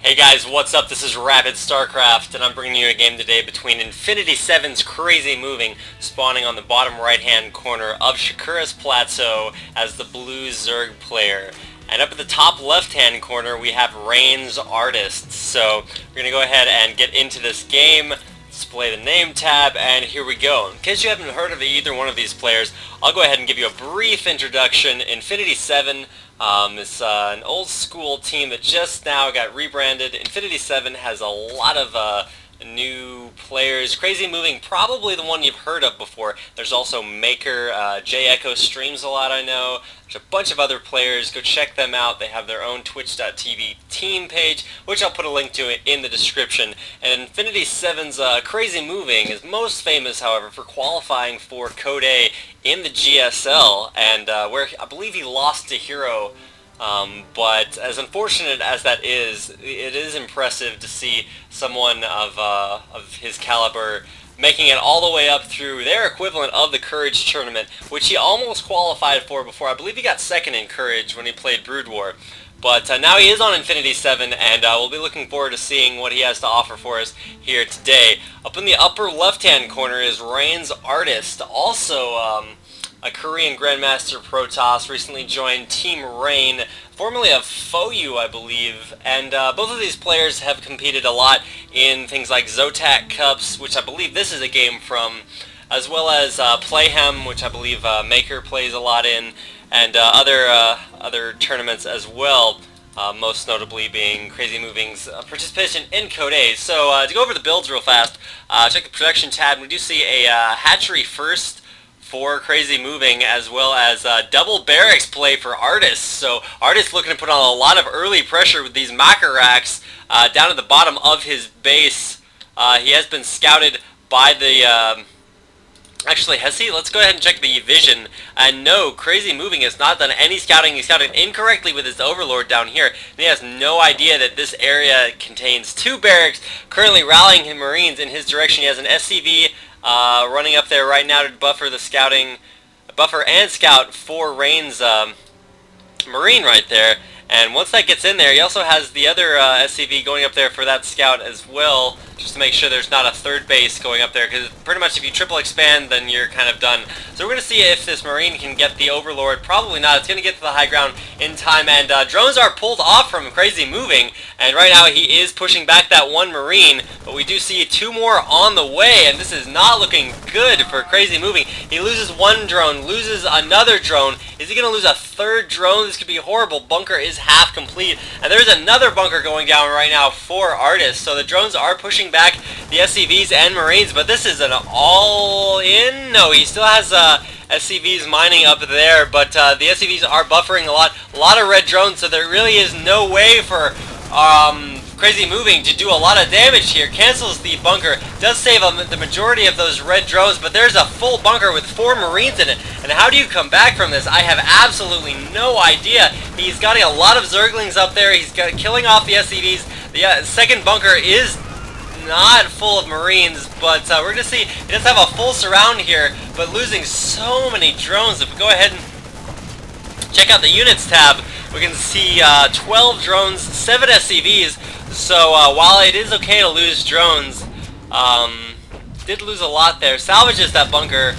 Hey guys, what's up? This is Rapid Starcraft, and I'm bringing you a game today between Infinity 7's Crazy Moving, spawning on the bottom right-hand corner of Shakuras Plateau as the blue Zerg player. And up at the top left-hand corner, we have RGNartist. So we're going to go ahead and get into this game, display the name tab, and here we go. In case you haven't heard of either one of these players, I'll go ahead and give you a brief introduction. Infinity 7 is an old school team that just now got rebranded. Infinity 7 has a lot of new players. Crazy Moving, probably the one you've heard of before. There's also Maker, J Echo streams a lot, I know. There's a bunch of other players. Go check them out. They have their own twitch.tv team page, which I'll put a link to in the description. And Infinity 7's Crazy Moving is most famous, however, for qualifying for Code A in the GSL, and where I believe he lost to Hero. But as unfortunate as that is, it is impressive to see someone of his caliber making it all the way up through their equivalent of the Courage tournament, which he almost qualified for before. I believe he got second in Courage when he played Brood War. But now he is on Infinity 7, and we'll be looking forward to seeing what he has to offer for us here today. Up in the upper left-hand corner is RGNartist, also a Korean Grandmaster Protoss, recently joined Team Rain, formerly of FOU, I believe, and both of these players have competed a lot in things like Zotac Cups, which I believe this is a game from, as well as Playhem, which I believe Maker plays a lot in, and other tournaments as well, most notably being Crazy Moving's participation in Code A. So to go over the builds real fast, check the production tab. We do see a hatchery first for Crazy Moving, as well as double barracks play for Artist. So Artist looking to put on a lot of early pressure with these Makaraks down at the bottom of his base. He has been scouted by the... Actually, has he? Let's go ahead and check the vision. And no, Crazy Moving has not done any scouting. He scouted incorrectly with his Overlord down here. And he has no idea that this area contains two barracks, currently rallying his Marines in his direction. He has an SCV running up there right now to buffer the scouting, buffer and scout for Rain's Marine right there. And once that gets in there, he also has the other SCV going up there for that scout as well, just to make sure there's not a third base going up there, because pretty much if you triple expand, then you're kind of done. So we're going to see if this Marine can get the Overlord. Probably not. It's going to get to the high ground in time, and drones are pulled off from Crazy Moving, and right now he is pushing back that one Marine, but we do see two more on the way, and this is not looking good for Crazy Moving. He loses one drone, loses another drone. Is he going to lose a third drone? This could be horrible. Bunker is half complete, and there's another bunker going down right now for Artist. So the drones are pushing back the SCVs and Marines, but this is an all-in. No, he still has SCVs mining up there, but the SCVs are buffering a lot of red drones, so there really is no way for Crazy Moving to do a lot of damage here. Cancels the bunker, does save the majority of those red drones, but there's a full bunker with 4 Marines in it. And how do you come back from this? I have absolutely no idea. He's got a lot of Zerglings up there. He's killing off the SCVs. The second bunker is not full of Marines, but we're going to see. He does have a full surround here, but losing so many drones. If we go ahead and check out the units tab, we can see 12 drones, 7 SCVs. So while it is okay to lose drones, did lose a lot there. Salvages that bunker,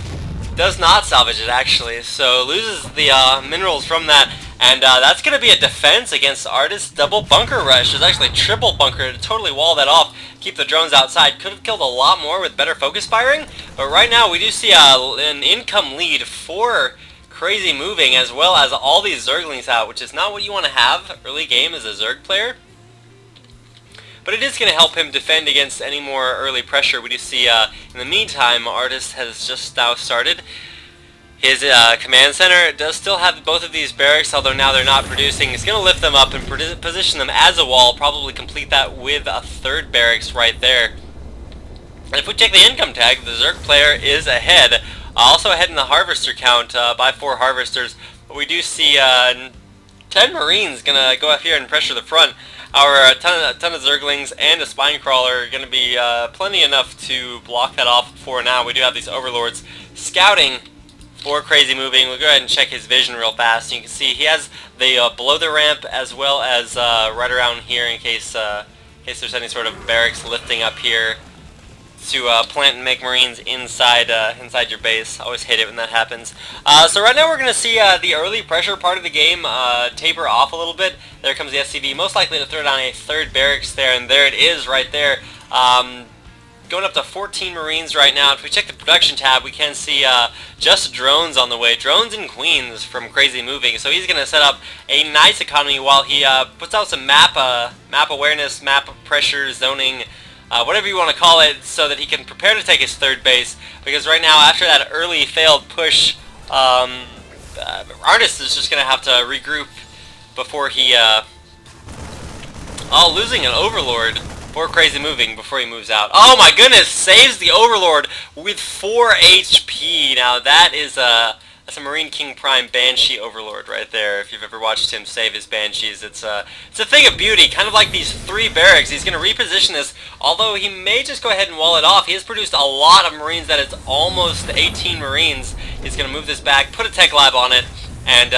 does not salvage it actually, so loses the minerals from that, and that's going to be a defense against Artist's double bunker rush. There's actually triple bunker to totally wall that off, keep the drones outside. Could have killed a lot more with better focus firing, but right now we do see an income lead for Crazy Moving, as well as all these Zerglings out, which is not what you want to have early game as a Zerg player. But it is going to help him defend against any more early pressure. We do see, in the meantime, Artist has just now started his command center. It does still have both of these barracks, although now they're not producing. He's going to lift them up and position them as a wall, probably complete that with a third barracks right there. And if we check the income tag, the Zerg player is ahead. Also ahead in the harvester count by 4 harvesters. But we do see 10 Marines going to go up here and pressure the front. Our ton of Zerglings and a Spine Crawler are going to be plenty enough to block that off for now. We do have these Overlords scouting for Crazy Moving. We'll go ahead and check his vision real fast. You can see he has the below the ramp as well as right around here in case case there's any sort of barracks lifting up here to plant and make Marines inside inside your base. Always hate it when that happens. So right now we're going to see the early pressure part of the game taper off a little bit. There comes the SCV, most likely to throw down a third barracks there, and there it is right there. Going up to 14 Marines right now. If we check the production tab, we can see just drones on the way. Drones and Queens from CrazyMoviNG. So he's going to set up a nice economy while he puts out some map awareness, map pressure, zoning, whatever you want to call it, so that he can prepare to take his third base. Because right now, after that early failed push, Artist is just going to have to regroup before he... losing an Overlord for CrazyMoviNG before he moves out. Oh my goodness, saves the Overlord with 4 HP. Now that is that's a Marine King Prime Banshee Overlord right there. If you've ever watched him save his Banshees, it's a thing of beauty. Kind of like these 3 barracks. He's going to reposition this, although he may just go ahead and wall it off. He has produced a lot of Marines. That is almost 18 Marines. He's going to move this back, put a tech lab on it, and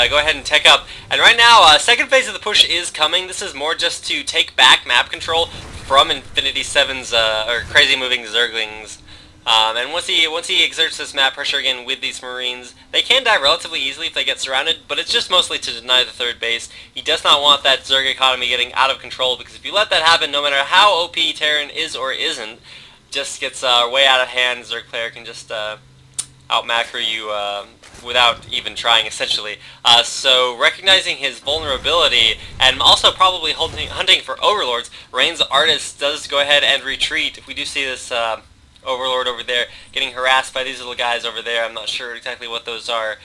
go ahead and tech up. And right now, second phase of the push is coming. This is more just to take back map control from Infinity 7's or CrazyMoviNG Zerglings. And once he exerts this map pressure again with these Marines, they can die relatively easily if they get surrounded, but it's just mostly to deny the third base. He does not want that Zerg economy getting out of control, because if you let that happen, no matter how OP Terran is or isn't, just gets way out of hand. Zerg player can just out-macro you without even trying, essentially. So recognizing his vulnerability, and also probably hunting for Overlords, Rain's Artist does go ahead and retreat. If we do see this Overlord over there getting harassed by these little guys over there, I'm not sure exactly what those are.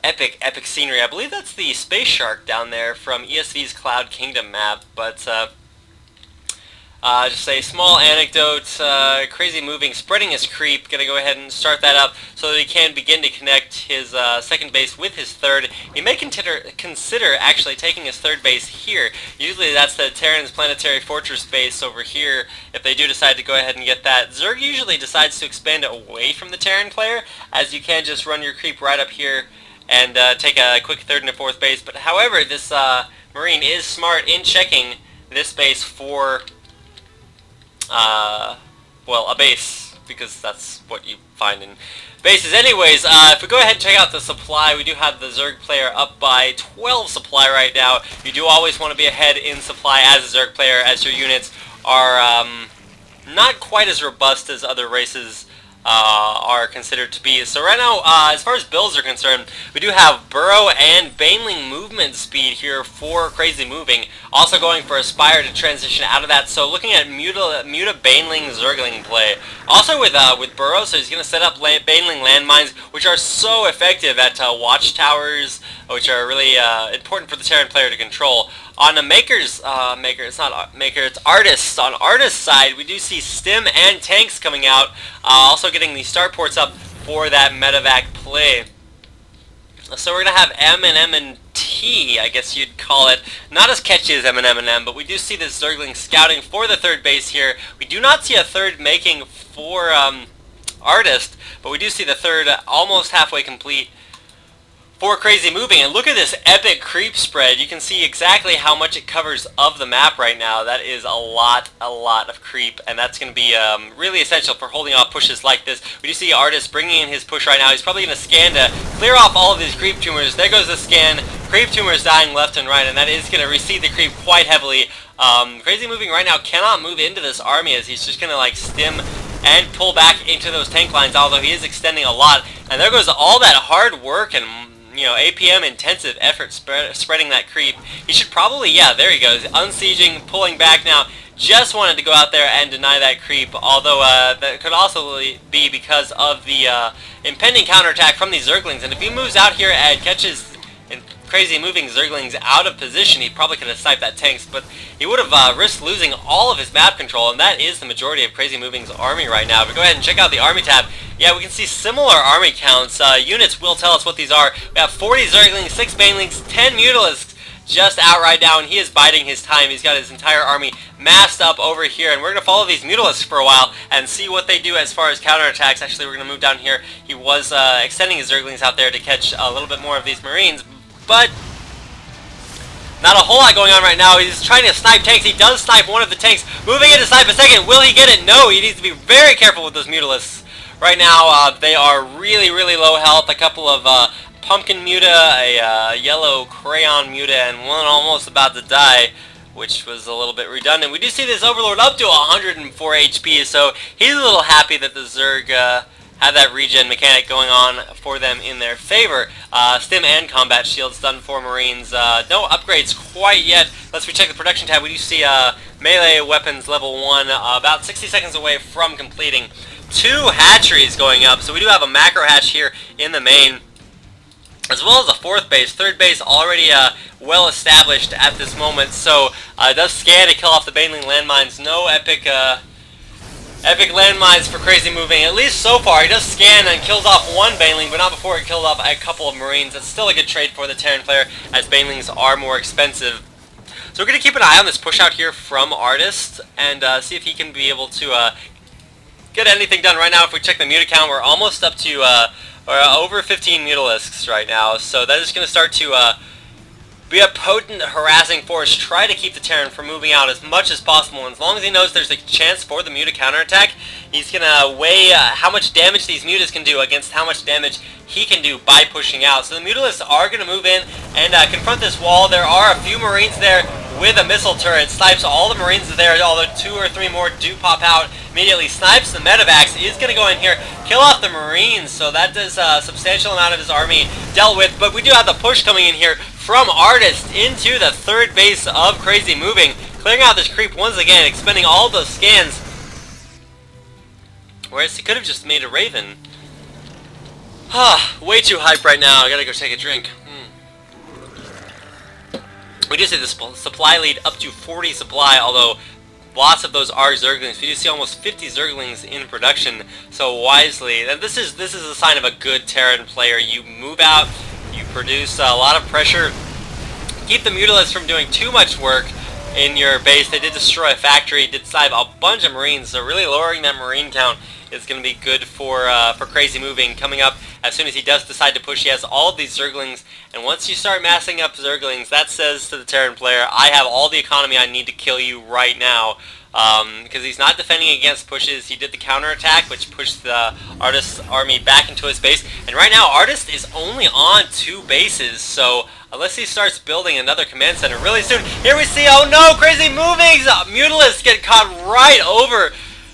Epic scenery. I believe that's the Space Shark down there from ESV's Cloud Kingdom map, but just a small anecdote, CrazyMoviNG spreading his creep, gonna go ahead and start that up so that he can begin to connect his second base with his third. He may consider actually taking his third base here. Usually that's the Terran's Planetary Fortress base over here, if they do decide to go ahead and get that. Zerg usually decides to expand away from the Terran player, as you can just run your creep right up here and take a quick third and a fourth base. But however, this Marine is smart in checking this base for well, a base, because that's what you find in bases. Anyways, if we go ahead and check out the supply, we do have the Zerg player up by 12 supply right now. You do always want to be ahead in supply as a Zerg player, as your units are not quite as robust as other races are considered to be. So right now, as far as builds are concerned, we do have Burrow and Baneling movement speed here for CrazyMoviNG. Also going for Aspire to transition out of that. So looking at Muta Baneling Zergling play. Also with Burrow, so he's going to set up Baneling landmines, which are so effective at watchtowers, which are really important for the Terran player to control. On the it's Artists. On Artist's side, we do see Stim and tanks coming out, also getting the starports up for that medevac play. So we're going to have M&M&T, I guess you'd call it. Not as catchy as M&M&M, but we do see this Zergling scouting for the third base here. We do not see a third making for Artist, but we do see the third almost halfway complete for CrazyMoviNG. And look at this epic creep spread. You can see exactly how much it covers of the map right now. That is a lot of creep, and that's going to be really essential for holding off pushes like this. We do see Artist bringing in his push right now. He's probably going to scan to clear off all of these creep tumors. There goes the scan. Creep tumors dying left and right, and that is going to recede the creep quite heavily. CrazyMoviNG right now cannot move into this army, as he's just going to like stim and pull back into those tank lines, although he is extending a lot. And there goes all that hard work and, you know, APM intensive effort spreading that creep. He should probably, yeah, there he goes, unsieging, pulling back now. Just wanted to go out there and deny that creep, although that could also be because of the impending counterattack from these Zerglings. And if he moves out here and catches CrazyMoviNG Zerglings out of position, he probably could have sniped that tanks, but he would have risked losing all of his map control, and that is the majority of CrazyMoviNG's army right now. But go ahead and check out the army tab. Yeah, we can see similar army counts. Units will tell us what these are. We have 40 Zerglings, 6 Banelings, 10 Mutalisks just out right now, and he is biding his time. He's got his entire army massed up over here, and we're going to follow these Mutalisks for a while and see what they do as far as counterattacks. Actually, we're going to move down here. He was extending his Zerglings out there to catch a little bit more of these Marines, but Not a whole lot going on right now. He's trying to snipe tanks. He does snipe one of the tanks. Moving in to snipe a second. Will he get it? No. He needs to be very careful with those Mutalisks. Right now, they are really, really low health. A couple of pumpkin muta, a yellow crayon muta, and one almost about to die, which was a little bit redundant. We do see this Overlord up to 104 HP, so he's a little happy that the Zerg have that regen mechanic going on for them in their favor. Stim and combat shields done for Marines. No upgrades quite yet. Let's check the production tab. We do see melee weapons level 1 about 60 seconds away from completing. 2 hatcheries going up, so we do have a macro hatch here in the main, as well as a 4th base. 3rd base already well established at this moment, so it does scan to kill off the Baneling landmines. No epic landmines for CrazyMoviNG, at least so far. He does scan and kills off 1 Baneling, but not before he killed off a couple of Marines. That's still a good trade for the Terran player, as Banelings are more expensive. So we're going to keep an eye on this push out here from Artist, and see if he can be able to get anything done. Right now, if we check the muta count, we're almost up to over 15 Mutalisks right now, so that is going to start to be a potent, harassing force. Try to keep the Terran from moving out as much as possible, and as long as he knows there's a chance for the muta counterattack, he's going to weigh how much damage these mutas can do against how much damage he can do by pushing out. So the Mutalisks are going to move in and confront this wall. There are a few Marines there with a missile turret. Snipes all the Marines there, although 2 or 3 more do pop out. Immediately snipes the medevacs. Is going to go in here, kill off the Marines, so that does a substantial amount of his army dealt with. But we do have the push coming in here from Artist into the 3rd base of CrazyMoviNG, clearing out this creep once again, expending all those scans. Whereas he could have just made a Raven. Way too hype right now. I gotta go take a drink. We do see the supply lead up to 40 supply, although lots of those are Zerglings. We do see almost 50 Zerglings in production, so wisely. And this is a sign of a good Terran player. You move out, you produce a lot of pressure, keep the Mutalisks from doing too much work in your base. They did destroy a factory, did snipe a bunch of Marines, so really lowering that Marine count is going to be good for CrazyMoviNG. Coming up, as soon as he does decide to push, he has all of these Zerglings, and once you start massing up Zerglings, that says to the Terran player, I have all the economy I need to kill you right now. Because he's not defending against pushes. He did the counterattack, which pushed the Artist's army back into his base, and right now Artist is only on 2 bases, so unless he starts building another command center really soon. Here we see, oh no, CrazyMoviNG's Mutalisks get caught right over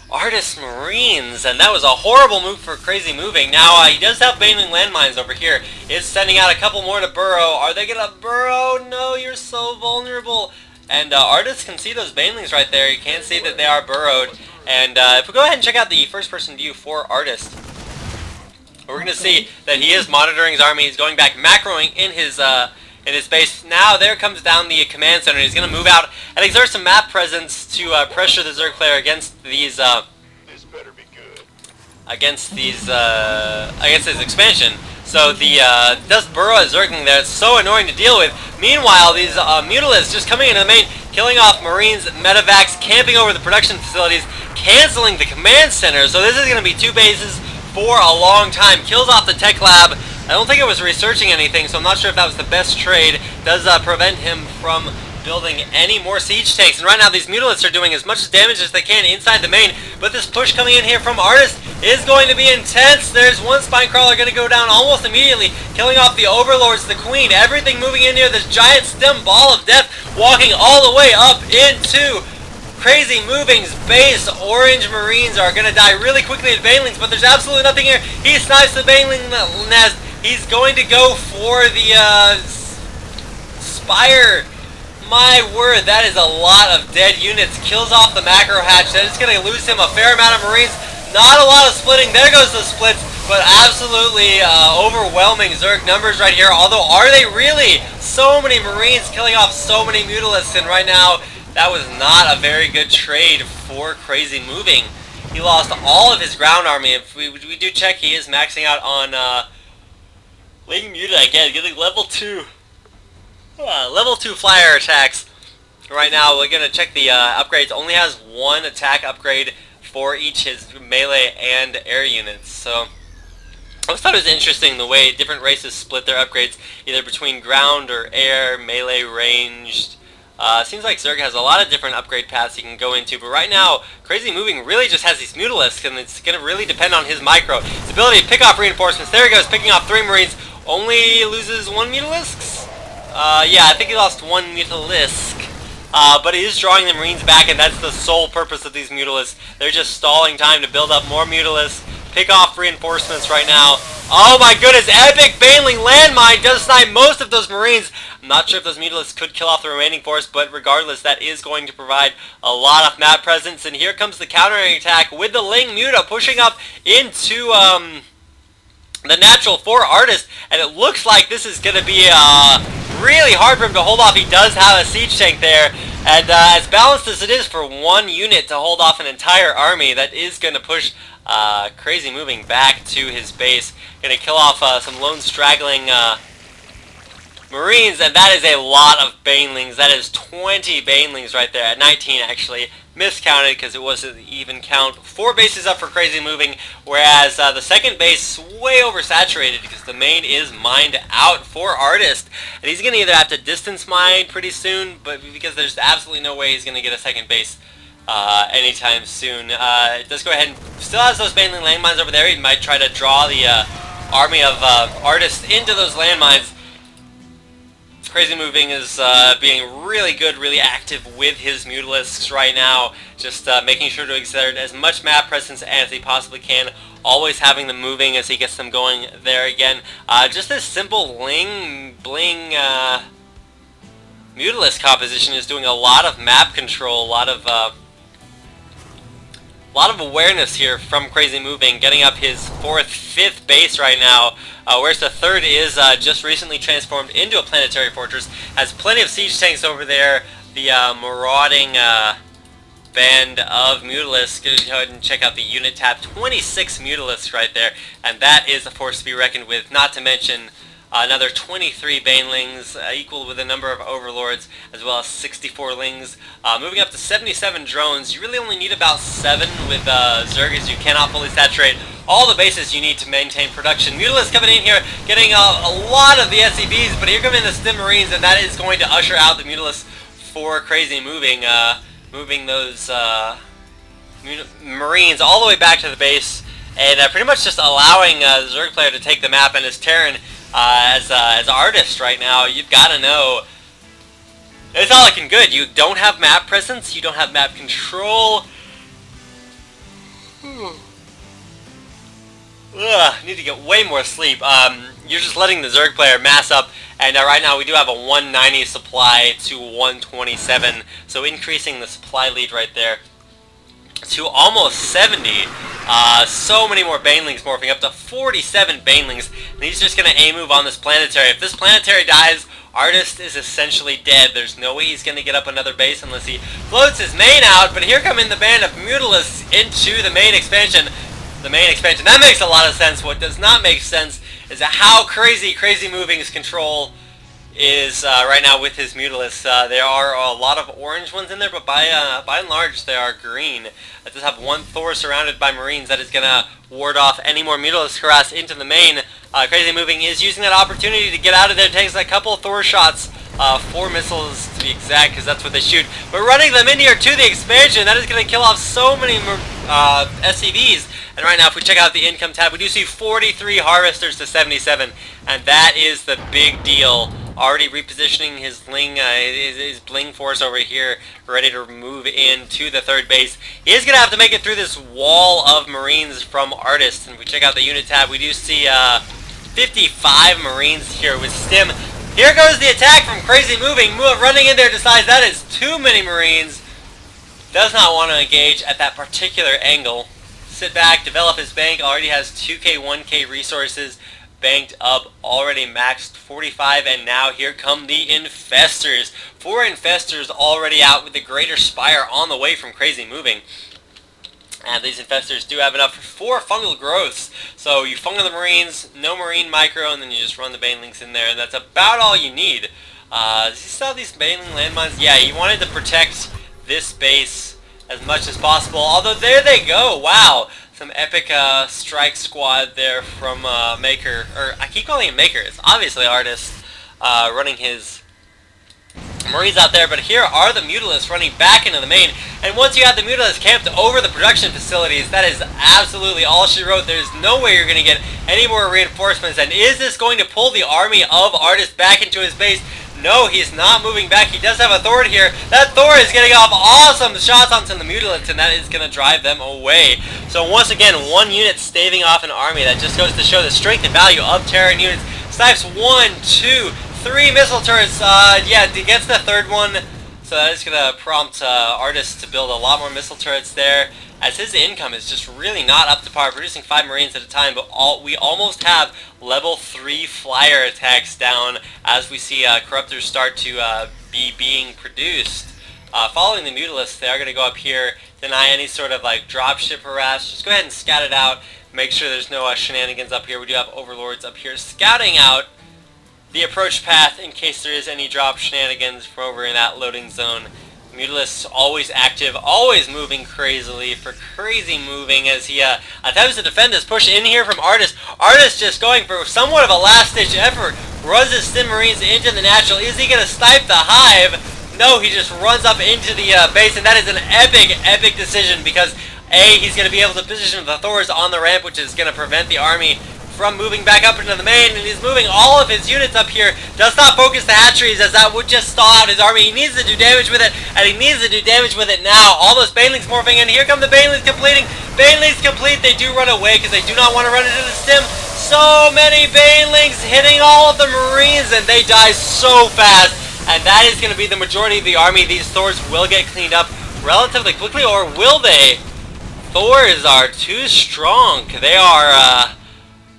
Artist Marines, and that was a horrible move for CrazyMoviNG. Now, he does have Baneling landmines over here. Is sending out a couple more to burrow. Are they going to burrow? No, you're so vulnerable. And Artist can see those Banelings right there. You can see that they are burrowed. And if we go ahead and check out the first-person view for Artist, we're going to see that he is monitoring his army. He's going back, macroing in his base. Now there comes down the command center. He's going to move out and exert some map presence to pressure the Zerg player against these This better be good. against his expansion. So the does burrow a Zergling there. It's so annoying to deal with. Meanwhile, these Mutalisks just coming into the main, killing off Marines, medevacs, camping over the production facilities, canceling the command center. So this is going to be 2 bases for a long time. Kills off the tech lab. I don't think it was researching anything, so I'm not sure if that was the best trade. Does prevent him from building any more siege tanks. And right now these Mutalisks are doing as much damage as they can inside the main, but this push coming in here from Artist is going to be intense. There's one Spinecrawler going to go down almost immediately, killing off the Overlords, the Queen, everything moving in here. This giant stem ball of death walking all the way up into CrazyMoviNG's base. Orange Marines are going to die really quickly at Banelings, but there's absolutely nothing here. He snipes the Baneling nest. He's going to go for the Spire. My word, that is a lot of dead units. Kills off the macro hatch. That is going to lose him a fair amount of Marines. Not a lot of splitting. There goes the splits, but absolutely overwhelming Zerg numbers right here. Although, are they really? So many Marines killing off so many Mutalisks, and right now, that was not a very good trade for CrazyMoviNG. He lost all of his ground army. If we do check, he is maxing out on Ling Muta again, getting level 2. Level 2 flyer attacks. Right now, we're going to check the upgrades. Only has 1 attack upgrade for each his melee and air units. So, I always thought it was interesting the way different races split their upgrades, either between ground or air, melee, ranged. Seems like Zerg has a lot of different upgrade paths you can go into, but right now, CrazyMoviNG really just has these Mutalisks, and it's going to really depend on his micro. His ability to pick off reinforcements. There he goes, picking off 3 Marines. Only loses 1 Mutalisk? Yeah, I think he lost 1 Mutalisk. But he is drawing the Marines back, and that's the sole purpose of these Mutalisks. They're just stalling time to build up more Mutalisks. Pick off reinforcements right now. Oh my goodness, epic Baneling landmine does snipe most of those Marines. I'm not sure if those Mutalisks could kill off the remaining force, but regardless, that is going to provide a lot of map presence. And here comes the countering attack with the Ling Muta pushing up into the natural for Artist, and it looks like this is going to be really hard for him to hold off. He does have a siege tank there, and as balanced as it is for one unit to hold off an entire army, that is going to push CrazyMoviNG back to his base. Going to kill off some lone straggling Marines, and that is a lot of Banelings. That is 20 Banelings right there, at 19 actually. Miscounted because it wasn't even count. 4 bases up for CrazyMoviNG, whereas the second base is way oversaturated because the main is mined out for Artist. And he's going to either have to distance mine pretty soon, but because there's absolutely no way he's going to get a second base anytime soon. Let's go ahead and still has those Baneling landmines over there. He might try to draw the army of Artists into those landmines. CrazyMoviNG is being really good, really active with his Mutalisks right now, just making sure to exert as much map presence as he possibly can, always having them moving as he gets them going there again. Just this simple bling Mutalisk composition is doing a lot of map control, a lot of awareness here from CrazyMoviNG, getting up his 4th, 5th base right now, whereas the 3rd is just recently transformed into a planetary fortress, has plenty of siege tanks over there, the marauding band of Mutalisks. Go ahead and check out the unit tab, 26 Mutalisks right there, and that is a force to be reckoned with, not to mention another 23 Banelings, equal with the number of Overlords, as well as 64 Lings. Moving up to 77 drones. You really only need about 7 with Zerg, as you cannot fully saturate all the bases you need to maintain production. Mutalisks coming in here, getting a lot of the SCVs, but here come in the Stim Marines, and that is going to usher out the Mutalisks for CrazyMoviNG, moving those Marines all the way back to the base, and pretty much just allowing the Zerg player to take the map. And as Terran, as Artist right now, you've got to know it's all looking good. You don't have map presence, you don't have map control. Need to get way more sleep. You're just letting the Zerg player mass up, and right now we do have a 190 supply to 127, so increasing the supply lead right there to almost 70. So many more Banelings morphing up to 47 Banelings, and he's just going to A-move on this planetary. If this planetary dies, Artist is essentially dead. There's no way he's going to get up another base unless he floats his main out, but here come in the band of Mutalisks into the main expansion. That makes a lot of sense. What does not make sense is how crazy CrazyMoviNG's control is right now with his Mutalisks. There are a lot of orange ones in there, but by and large they are green. I just have 1 Thor surrounded by Marines that is going to ward off any more Mutalisk harass into the main. CrazyMoviNG is using that opportunity to get out of there. Takes a couple of Thor shots, 4 missiles to be exact, because that's what they shoot. But running them in here to the expansion, that is going to kill off so many SCVs. And right now, if we check out the income tab, we do see 43 Harvesters to 77, and that is the big deal. Already repositioning his bling force over here, ready to move into the 3rd base. He is going to have to make it through this wall of Marines from Artist. And if we check out the unit tab, we do see 55 Marines here with Stim. Here goes the attack from CrazyMoviNG. Running in there, decides that is too many Marines. Does not want to engage at that particular angle. Sit back, develop his bank. Already has 2k, 1k resources banked up, already maxed 45, and now here come the Infestors. 4 Infestors already out with the Greater Spire on the way from CrazyMoviNG. And these Infestors do have enough for 4 fungal growths. So you fungal the Marines, no Marine micro, and then you just run the Banelings in there, and that's about all you need. Does he still have these Baneling landmines? Yeah, he wanted to protect this base as much as possible. Although there they go. Wow. Some epic strike squad there from Maker, or I keep calling him Maker, it's obviously Artist, running his Marines out there, but here are the Mutalisks running back into the main, and once you have the Mutalisks camped over the production facilities, that is absolutely all she wrote. There's no way you're going to get any more reinforcements, and is this going to pull the army of Artist back into his base? No, he's not moving back. He does have a Thor here. That Thor is getting off awesome shots onto the Mutalisks, and that is going to drive them away. So once again, one unit staving off an army. That just goes to show the strength and value of Terran units. Snipes 1, 2, 3 missile turrets. Yeah, gets the third one. So that is going to prompt Artist to build a lot more missile turrets there, as his income is just really not up to par, producing 5 Marines at a time, but we almost have level 3 flyer attacks down as we see Corruptors start to be being produced. Following the Mutalisks, they are going to go up here, deny any sort of like dropship harass. Just go ahead and scout it out, make sure there's no shenanigans up here. We do have Overlords up here scouting out the approach path in case there is any drop shenanigans from over in that loading zone. Mutalisks always active, always moving crazily for crazy moving as he attempts to defend this push in here from Artist. Artist just going for somewhat of a last-ditch effort, runs his Stim Marines into the natural. Is he going to snipe the hive? No, he just runs up into the base, and that is an epic decision because A, he's going to be able to position the Thors on the ramp, which is going to prevent the army from moving back up into the main, and he's moving all of his units up here. Does not focus the hatcheries, as that would just stall out his army. He needs to do damage with it, and he needs to do damage with it now. All those Banelings morphing in. Here come the Banelings completing. Banelings complete. They do run away because they do not want to run into the stim. So many Banelings hitting all of the Marines, and they die so fast. And that is going to be the majority of the army. These Thors will get cleaned up relatively quickly, or will they? Thors are too strong. They are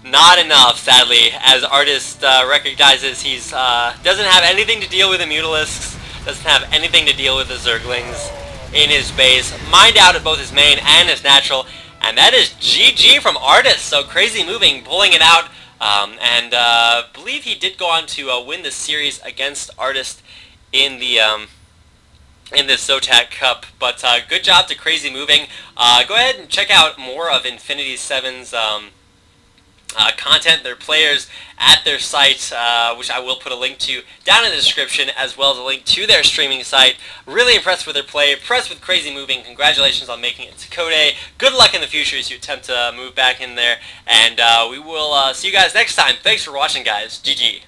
not enough, sadly, as Artist recognizes he's doesn't have anything to deal with the Mutalisks, doesn't have anything to deal with the Zerglings in his base. Mined out at both his main and his natural, and that is GG from Artist. So CrazyMoviNG pulling it out, and believe he did go on to win the series against Artist in the this Zotac Cup. But good job to CrazyMoviNG. Go ahead and check out more of Infinity 7's content, their players at their site, which I will put a link to down in the description, as well as a link to their streaming site. Really impressed with their play, impressed with CrazyMoviNG. Congratulations on making it to Code A. Good luck in the future as you attempt to move back in there, and we will see you guys next time. Thanks for watching, guys. GG.